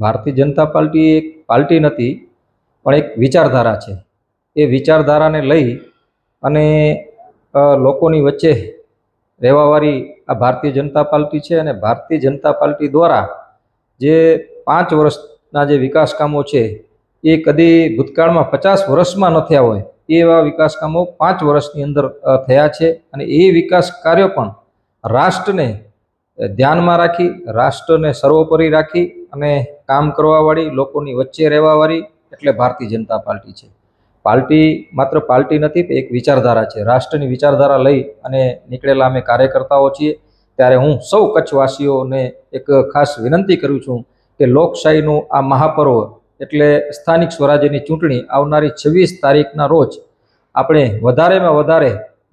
Bharatiya Janata party એક party નથી પણ એક વિચારધારા છે। એ વિચારધારાને લઈ અને લોકોની વચ્ચે રહેવાવાળી આ ભારતીય જનતા પાર્ટી છે। અને ભારતીય જનતા પાર્ટી દ્વારા જે 5 વર્ષના જે વિકાસ કામો છે એ કદી ભૂતકાળમાં 50 વર્ષમાં ન થયા હોય એવા વિકાસ કામો 5 વર્ષની અંદર થયા છે। અને એ વિકાસ કાર્યો પણ રાષ્ટ્રને ધ્યાનમાં રાખી, રાષ્ટ્રને સર્વોપરી રાખી અને કામ કરવાવાળી, લોકોની વચ્ચે રહેવાવાળી એટલે ભારતીય જનતા પાર્ટી છે। પાર્ટી માત્ર પાર્ટી નથી, એક વિચારધારા છે। રાષ્ટ્રની વિચારધારા લઈ અને નીકળેલા અમે કાર્યકર્તાઓ છીએ। ત્યારે હું સૌ કચ્છવાસીઓને એક ખાસ વિનંતી કરું છું કે લોકશાહીનું આ મહાપર્વ એટલે સ્થાનિક સ્વરાજ્યની ચૂંટણી આવનારી 26 તારીખના રોજ આપણે વધારેમાં વધારે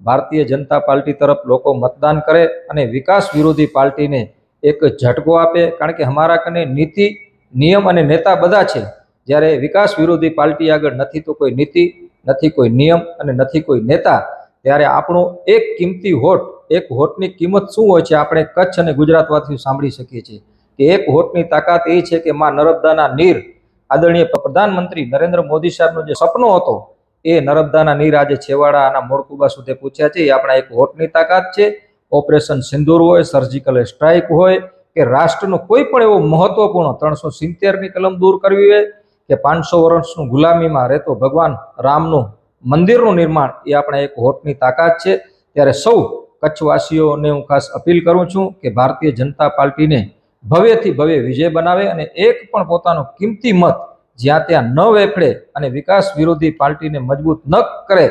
ભારતીય જનતા પાર્ટી તરફ લોકો મતદાન કરે અને વિકાસ વિરોધી પાર્ટીને એક ઝટકો આપે। કારણ કે અમારા કને નીતિ, નિયમ અને નેતા બધા છે, જ્યારે વિકાસ વિરોધી પાર્ટી આગળ નથી તો કોઈ નીતિ, નથી કોઈ નિયમ અને નથી કોઈ નેતા। ત્યારે આપણો એક કિંમતી વોટ, એક વોટની કિંમત શું હોય છે આપણે કચ્છ અને ગુજરાતવાસીઓ સાંભળી શકીએ છીએ કે એક વોટની તાકાત એ છે કે માં નર્મદાના નીર, આદરણીય પ્રધાનમંત્રી નરેન્દ્ર મોદી સાહેબનો જે સપનો હતો એ નર્મદાના નીર આજે છેવાડાના મોડકુબા સુધી પૂછ્યા છે। એ આપણા એક વોટની તાકાત છે। ઓપરેશન સિંદૂર હોય, સર્જિકલ સ્ટ્રાઇક હોય કે રાષ્ટ્રનો કોઈ પણ એવો મહત્વપૂર્ણ 370ની કલમ દૂર કરવી હોય કે 500 વર્ષનું ગુલામીમાં રહેતો ભગવાન રામનું મંદિરનું નિર્માણ, એ આપણા એક વોટની તાકાત છે। ત્યારે સૌ કચ્છવાસીઓને હું ખાસ અપીલ કરું છું કે ભારતીય જનતા પાર્ટીને ભવ્યથી ભવ્ય વિજય બનાવે અને એક પણ પોતાનો કિંમતી મત જ્યાં ત્યાં ન વેફડે અને વિકાસ વિરોધી પાર્ટીને મજબૂત ન કરે।